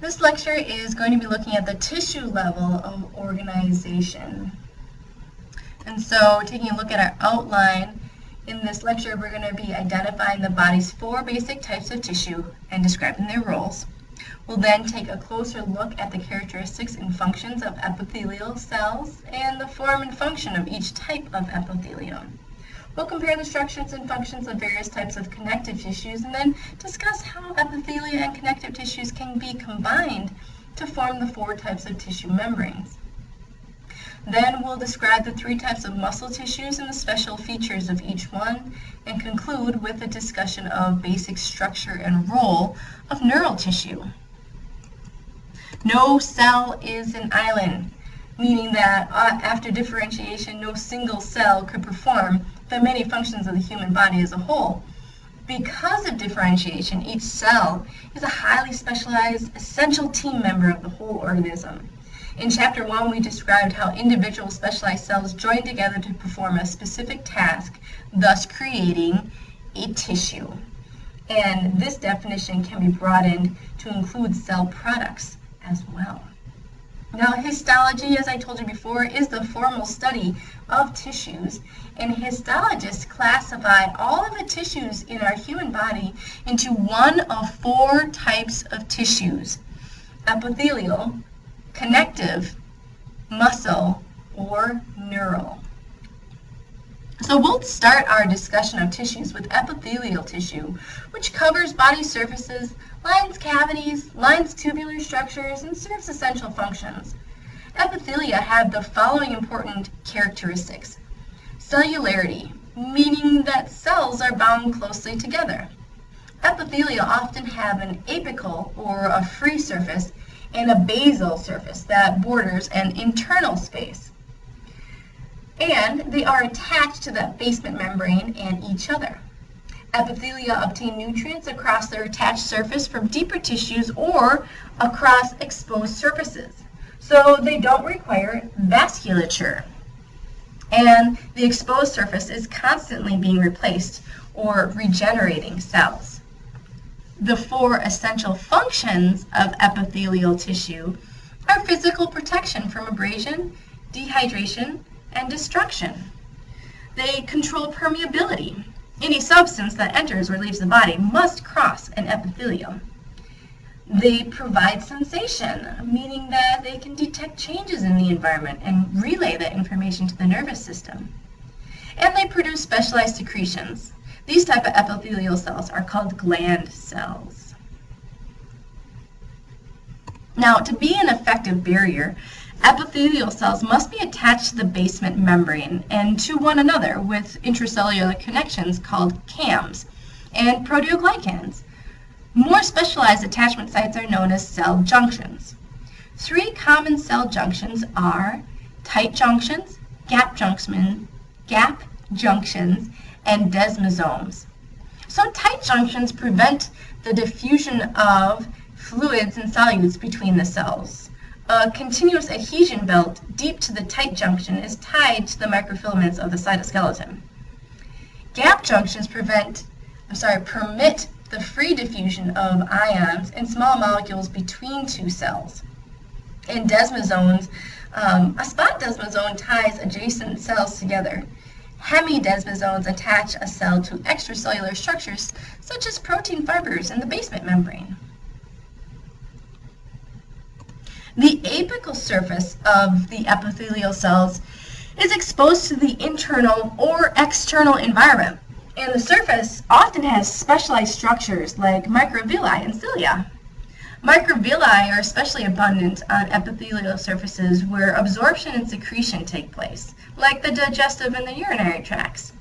This lecture is going to be looking at the tissue level of organization. And so, taking a look at our outline, in this lecture we're going to be identifying the body's 4 basic types of tissue and describing their roles. We'll then take a closer look at the characteristics and functions of epithelial cells and the form and function of each type of epithelium. We'll compare the structures and functions of various types of connective tissues and then discuss how epithelia and connective tissues can be combined to form the 4 types of tissue membranes. Then we'll describe the 3 types of muscle tissues and the special features of each one, and conclude with a discussion of basic structure and role of neural tissue. No cell is an island, meaning that after differentiation, no single cell could perform the many functions of the human body as a whole. Because of differentiation, each cell is a highly specialized, essential team member of the whole organism. In Chapter 1, we described how individual specialized cells join together to perform a specific task, thus creating a tissue. And this definition can be broadened to include cell products as well. Now, histology, as I told you before, is the formal study of tissues, and histologists classify all of the tissues in our human body into one of 4 types of tissues: epithelial, connective, muscle, or neural. So we'll start our discussion of tissues with epithelial tissue, which covers body surfaces, lines cavities, lines tubular structures, and serves essential functions. Epithelia have the following important characteristics: cellularity, meaning that cells are bound closely together. Epithelia often have an apical, or a free surface, and a basal surface that borders an internal space. And they are attached to the basement membrane and each other. Epithelia obtain nutrients across their attached surface from deeper tissues or across exposed surfaces, so they don't require vasculature. And the exposed surface is constantly being replaced or regenerating cells. The 4 essential functions of epithelial tissue are physical protection from abrasion, dehydration, and destruction. They control permeability. Any substance that enters or leaves the body must cross an epithelium. They provide sensation, meaning that they can detect changes in the environment and relay that information to the nervous system. And they produce specialized secretions. These type of epithelial cells are called gland cells. Now, to be an effective barrier, epithelial cells must be attached to the basement membrane and to one another with intracellular connections called CAMs and proteoglycans. More specialized attachment sites are known as cell junctions. 3 common cell junctions are tight junctions, gap junctions, and desmosomes. So tight junctions prevent the diffusion of fluids and solutes between the cells. A continuous adhesion belt deep to the tight junction is tied to the microfilaments of the cytoskeleton. Gap junctions permit the free diffusion of ions and small molecules between 2 cells. In desmosomes, a spot desmosome ties adjacent cells together. Hemidesmosomes attach a cell to extracellular structures such as protein fibers in the basement membrane. The apical surface of the epithelial cells is exposed to the internal or external environment, and the surface often has specialized structures like microvilli and cilia. Microvilli are especially abundant on epithelial surfaces where absorption and secretion take place, like the digestive and the urinary tracts.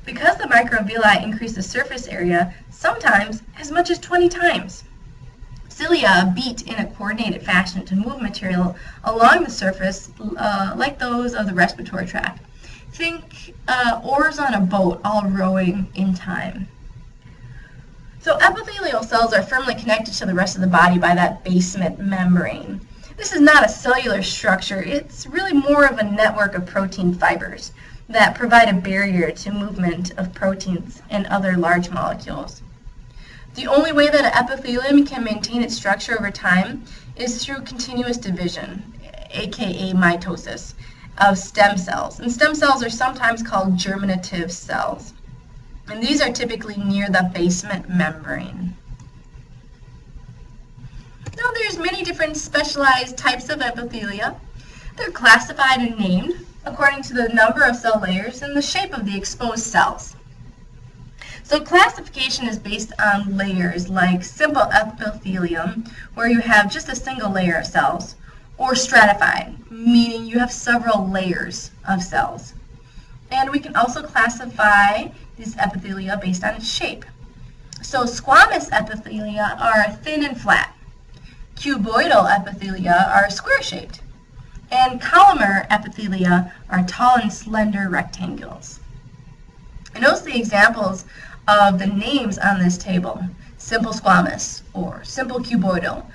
Because the microvilli increase the surface area, sometimes as much as 20 times. Cilia beat in a coordinated fashion to move material along the surface like those of the respiratory tract. Think oars on a boat all rowing in time. So epithelial cells are firmly connected to the rest of the body by that basement membrane. This is not a cellular structure, it's really more of a network of protein fibers that provide a barrier to movement of proteins and other large molecules. The only way that an epithelium can maintain its structure over time is through continuous division, aka mitosis, of stem cells. And stem cells are sometimes called germinative cells. And these are typically near the basement membrane. Now there's many different specialized types of epithelia. They're classified and named according to the number of cell layers and the shape of the exposed cells. So classification is based on layers like simple epithelium, where you have just a single layer of cells, or stratified, meaning you have several layers of cells. And we can also classify these epithelia based on its shape. So squamous epithelia are thin and flat. Cuboidal epithelia are square-shaped. And columnar epithelia are tall and slender rectangles. And notice the examples of the names on this table: simple squamous or simple cuboidal.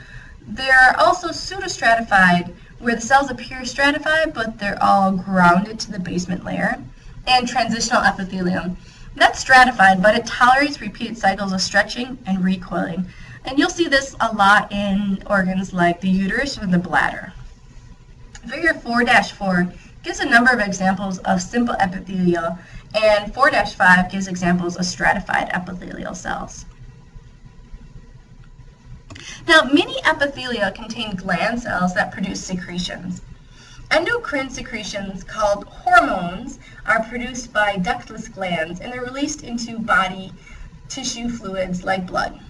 They're also pseudostratified, where the cells appear stratified but they're all grounded to the basement layer, and transitional epithelium. That's stratified, but it tolerates repeated cycles of stretching and recoiling. And you'll see this a lot in organs like the uterus or the bladder. Figure 4-4 gives a number of examples of simple epithelia, and 4-5 gives examples of stratified epithelial cells. Now, many epithelia contain gland cells that produce secretions. Endocrine secretions, called hormones, are produced by ductless glands, and they're released into body tissue fluids like blood.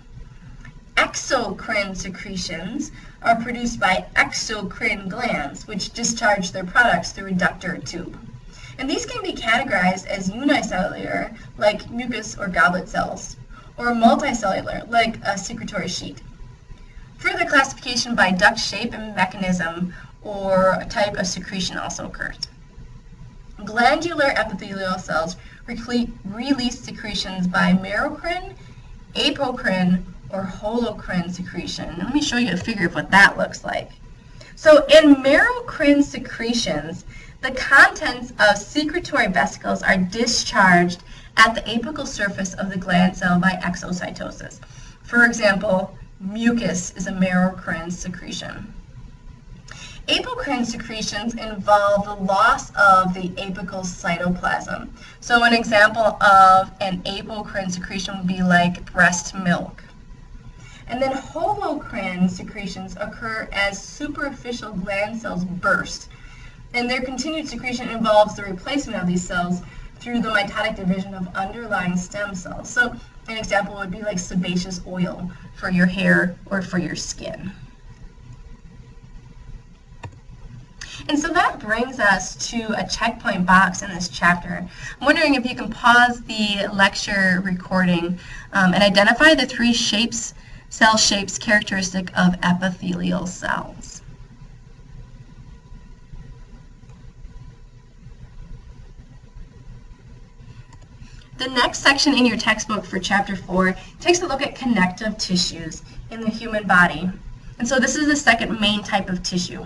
Exocrine secretions are produced by exocrine glands, which discharge their products through a duct or a tube. And these can be categorized as unicellular, like mucus or goblet cells, or multicellular, like a secretory sheet. Further classification by duct shape and mechanism or type of secretion also occurs. Glandular epithelial cells release secretions by merocrine, apocrine, or holocrine secretion. Let me show you a figure of what that looks like. So in merocrine secretions, the contents of secretory vesicles are discharged at the apical surface of the gland cell by exocytosis. For example, mucus is a merocrine secretion. Apocrine secretions involve the loss of the apical cytoplasm. So an example of an apocrine secretion would be like breast milk. And then holocrine secretions occur as superficial gland cells burst. And their continued secretion involves the replacement of these cells through the mitotic division of underlying stem cells. So an example would be like sebaceous oil for your hair or for your skin. And so that brings us to a checkpoint box in this chapter. I'm wondering if you can pause the lecture recording and identify the three cell shapes characteristic of epithelial cells. The next section in your textbook for Chapter 4 takes a look at connective tissues in the human body. And so this is the second main type of tissue.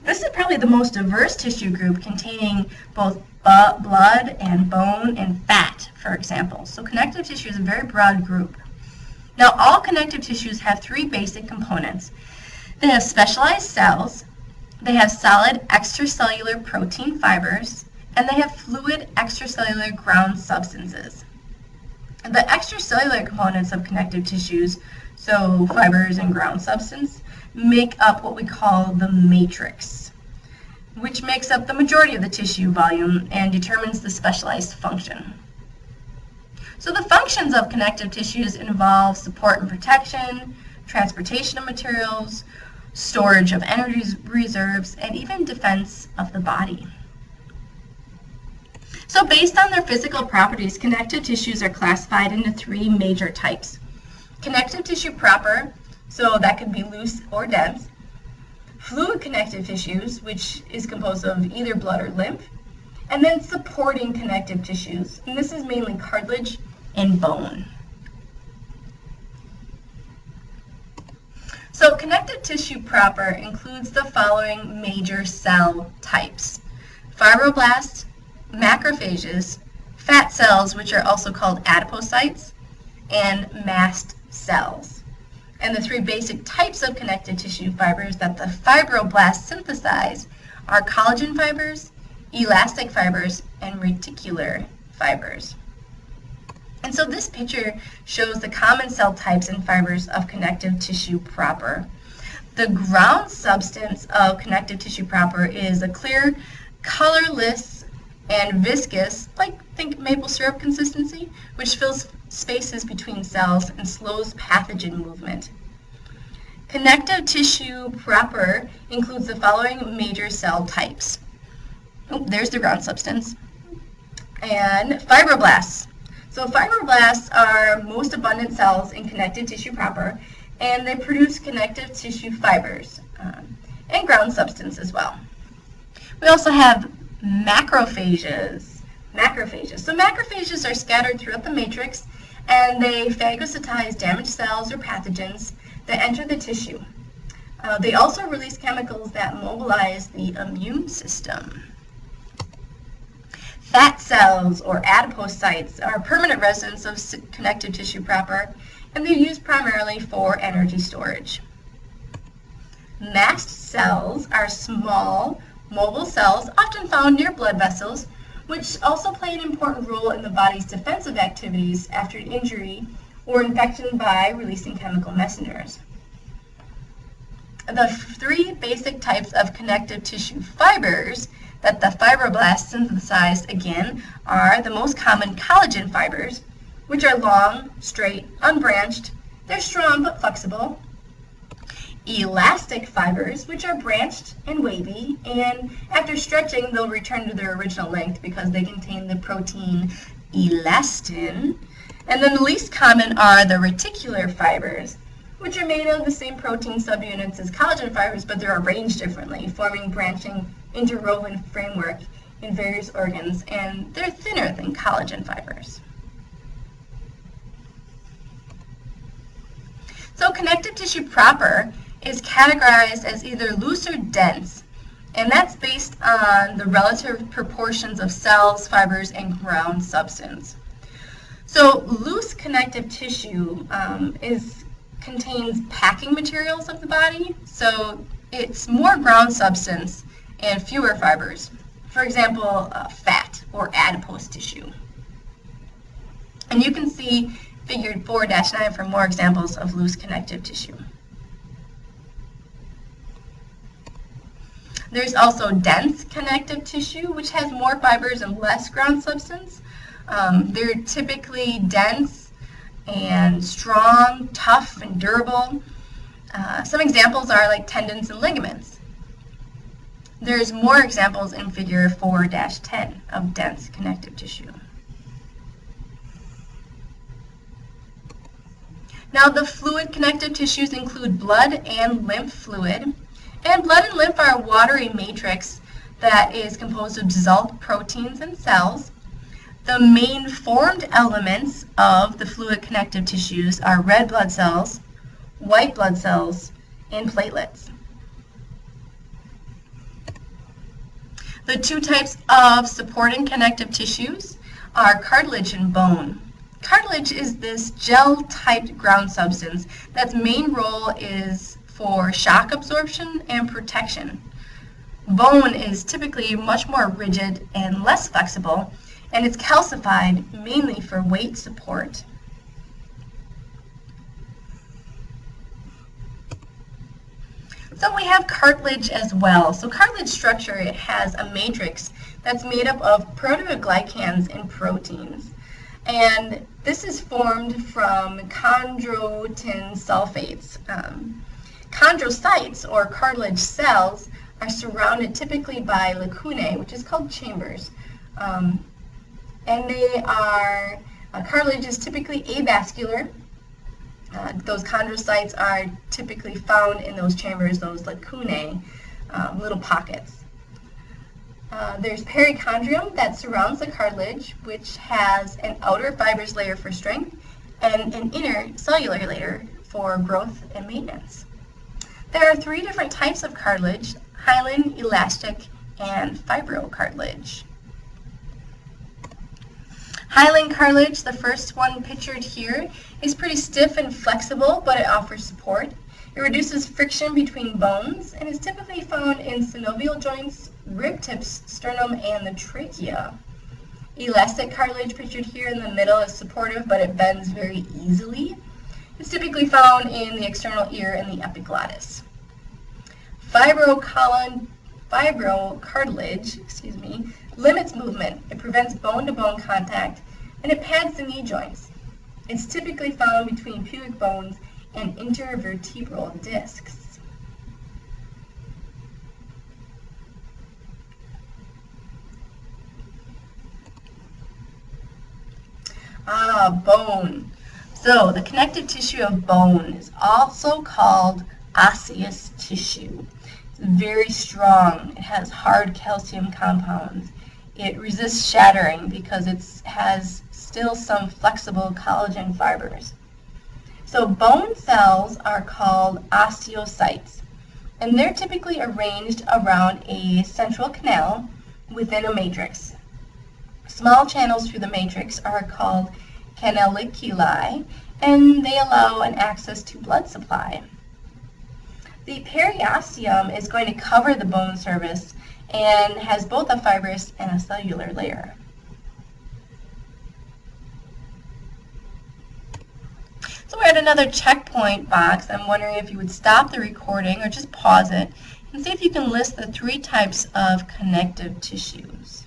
This is probably the most diverse tissue group, containing both blood and bone and fat, for example. So connective tissue is a very broad group. Now, all connective tissues have three basic components. They have specialized cells, they have solid extracellular protein fibers, and they have fluid extracellular ground substances. And the extracellular components of connective tissues, so fibers and ground substance, make up what we call the matrix, which makes up the majority of the tissue volume and determines the specialized function. So the functions of connective tissues involve support and protection, transportation of materials, storage of energy reserves, and even defense of the body. So based on their physical properties, connective tissues are classified into three major types. Connective tissue proper, so that can be loose or dense. Fluid connective tissues, which is composed of either blood or lymph. And then supporting connective tissues, and this is mainly cartilage and bone. So connective tissue proper includes the following major cell types: fibroblasts, macrophages, fat cells, which are also called adipocytes, and mast cells. And the three basic types of connective tissue fibers that the fibroblasts synthesize are collagen fibers, elastic fibers, and reticular fibers. And so this picture shows the common cell types and fibers of connective tissue proper. The ground substance of connective tissue proper is a clear, colorless, and viscous, think maple syrup consistency, which fills spaces between cells and slows pathogen movement. Connective tissue proper includes the following major cell types. There's the ground substance. And fibroblasts. So fibroblasts are most abundant cells in connective tissue proper, and they produce connective tissue fibers and ground substance as well. We also have macrophages. So macrophages are scattered throughout the matrix, and they phagocytize damaged cells or pathogens that enter the tissue. They also release chemicals that mobilize the immune system. Fat cells, or adipocytes, are permanent residents of connective tissue proper, and they're used primarily for energy storage. Mast cells are small, mobile cells often found near blood vessels, which also play an important role in the body's defensive activities after an injury or infection by releasing chemical messengers. The three basic types of connective tissue fibers that the fibroblasts synthesize, again, are the most common collagen fibers, which are long, straight, unbranched. They're strong but flexible. Elastic fibers, which are branched and wavy, and after stretching, they'll return to their original length because they contain the protein elastin. And then the least common are the reticular fibers, which are made of the same protein subunits as collagen fibers, but they're arranged differently, forming branching interwoven framework in various organs, and they're thinner than collagen fibers. So connective tissue proper is categorized as either loose or dense, and that's based on the relative proportions of cells, fibers, and ground substance. So loose connective tissue contains packing materials of the body, so it's more ground substance and fewer fibers. For example, fat or adipose tissue. And you can see figure 4-9 for more examples of loose connective tissue. There's also dense connective tissue, which has more fibers and less ground substance. They're typically dense and strong, tough, and durable. Some examples are like tendons and ligaments. There's more examples in figure 4-10 of dense connective tissue. Now the fluid connective tissues include blood and lymph fluid. And blood and lymph are a watery matrix that is composed of dissolved proteins and cells. The main formed elements of the fluid connective tissues are red blood cells, white blood cells, and platelets. The two types of supporting connective tissues are cartilage and bone. Cartilage is this gel-typed ground substance that's main role is for shock absorption and protection. Bone is typically much more rigid and less flexible, and it's calcified mainly for weight support. So we have cartilage as well. So cartilage structure, it has a matrix that's made up of proteoglycans and proteins. And this is formed from chondroitin sulfates. Chondrocytes, or cartilage cells, are surrounded typically by lacunae, which is called chambers. And they are, cartilage is typically avascular. Those chondrocytes are typically found in those chambers, those lacunae, little pockets. There's perichondrium that surrounds the cartilage, which has an outer fibrous layer for strength and an inner cellular layer for growth and maintenance. There are three different types of cartilage: hyaline, elastic, and fibrocartilage. Hyaline cartilage, the first one pictured here, is pretty stiff and flexible, but it offers support. It reduces friction between bones and is typically found in synovial joints, rib tips, sternum, and the trachea. Elastic cartilage, pictured here in the middle, is supportive, but it bends very easily. It's typically found in the external ear and the epiglottis. Fibrocartilage, limits movement. It prevents bone-to-bone contact, and it pads the knee joints. It's typically found between pubic bones and intervertebral discs. Bone. So the connective tissue of bone is also called osseous tissue. It's very strong. It has hard calcium compounds. It resists shattering because it has still some flexible collagen fibers. So bone cells are called osteocytes, and they're typically arranged around a central canal within a matrix. Small channels through the matrix are called canaliculi, and they allow an access to blood supply. The periosteum is going to cover the bone surface and has both a fibrous and a cellular layer. So we're at another checkpoint box. I'm wondering if you would stop the recording or just pause it and see if you can list the 3 types of connective tissues.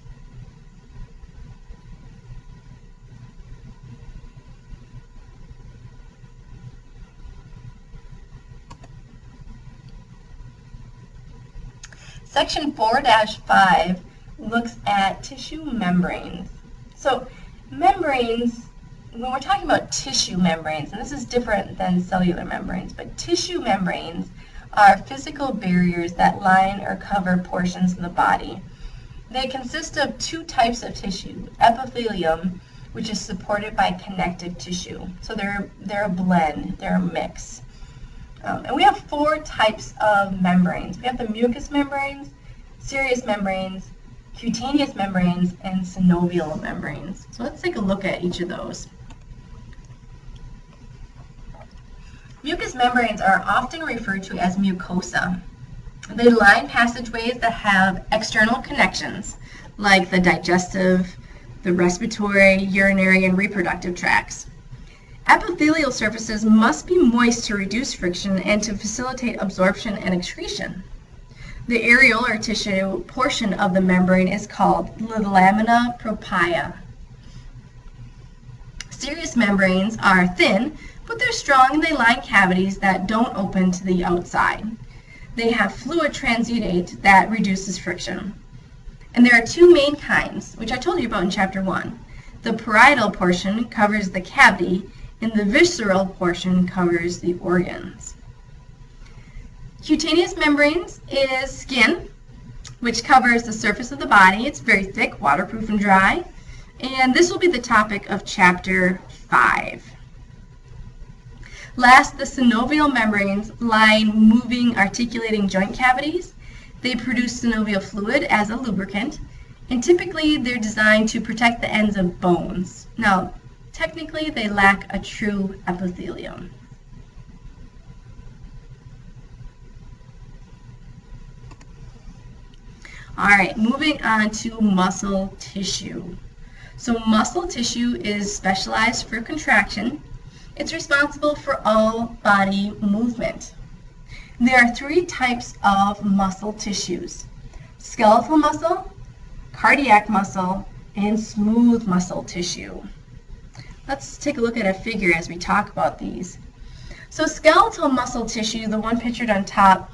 Section 4-5 looks at tissue membranes. So membranes, when we're talking about tissue membranes, and this is different than cellular membranes, but tissue membranes are physical barriers that line or cover portions of the body. They consist of 2 types of tissue: epithelium, which is supported by connective tissue. So they're a blend, they're a mix. And we have 4 types of membranes. We have the mucous membranes, serous membranes, cutaneous membranes, and synovial membranes. So let's take a look at each of those. Mucous membranes are often referred to as mucosa. They line passageways that have external connections, like the digestive, the respiratory, urinary, and reproductive tracts. Epithelial surfaces must be moist to reduce friction and to facilitate absorption and excretion. The areolar tissue portion of the membrane is called the lamina propria. Serous membranes are thin, but they're strong and they line cavities that don't open to the outside. They have fluid transudate that reduces friction. And there are 2 main kinds, which I told you about in Chapter 1. The parietal portion covers the cavity, and the visceral portion covers the organs. Cutaneous membranes is skin, which covers the surface of the body. It's very thick, waterproof, and dry. And this will be the topic of Chapter 5. Last, the synovial membranes line moving, articulating joint cavities. They produce synovial fluid as a lubricant, and typically they're designed to protect the ends of bones. Now, technically, they lack a true epithelium. All right, moving on to muscle tissue. So muscle tissue is specialized for contraction. It's responsible for all body movement. There are 3 types of muscle tissues: skeletal muscle, cardiac muscle, and smooth muscle tissue. Let's take a look at a figure as we talk about these. So skeletal muscle tissue, the one pictured on top,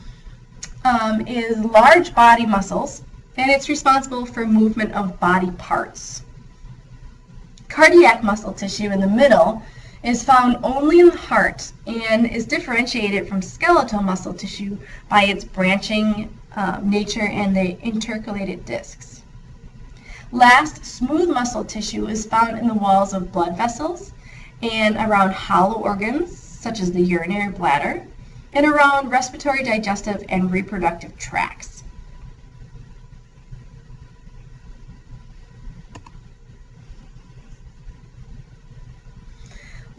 is large body muscles, and it's responsible for movement of body parts. Cardiac muscle tissue in the middle is found only in the heart and is differentiated from skeletal muscle tissue by its branching nature and the intercalated discs. Last, smooth muscle tissue is found in the walls of blood vessels and around hollow organs, such as the urinary bladder, and around respiratory, digestive, and reproductive tracts.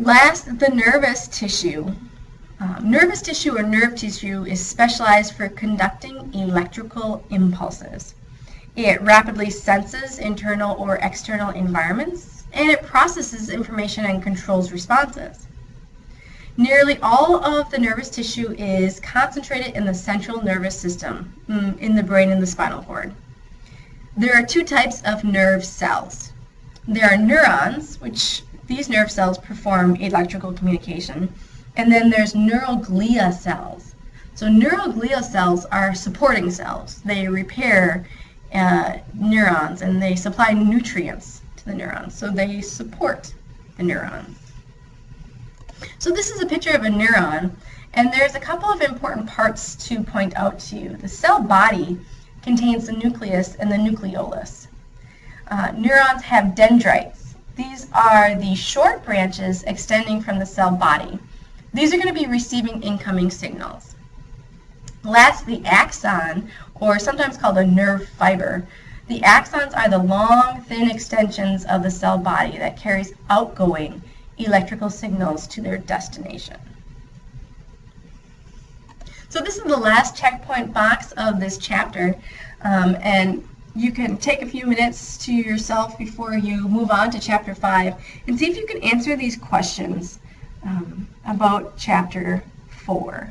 Last, the nervous tissue. Nervous tissue or nerve tissue is specialized for conducting electrical impulses. It rapidly senses internal or external environments, and it processes information and controls responses. Nearly all of the nervous tissue is concentrated in the central nervous system, in the brain and the spinal cord. There are two types of nerve cells. There are neurons, which these nerve cells perform electrical communication, and then there's neuroglia cells. So neuroglia cells are supporting cells. They repair neurons and they supply nutrients to the neurons. So they support the neurons. So this is a picture of a neuron, and there's a couple of important parts to point out to you. The cell body contains the nucleus and the nucleolus. Neurons have dendrites. These are the short branches extending from the cell body. These are going to be receiving incoming signals. Last, the axon, or sometimes called a nerve fiber. The axons are the long, thin extensions of the cell body that carries outgoing electrical signals to their destination. So this is the last checkpoint box of this chapter, and you can take a few minutes to yourself before you move on to chapter 5 and see if you can answer these questions about chapter 4.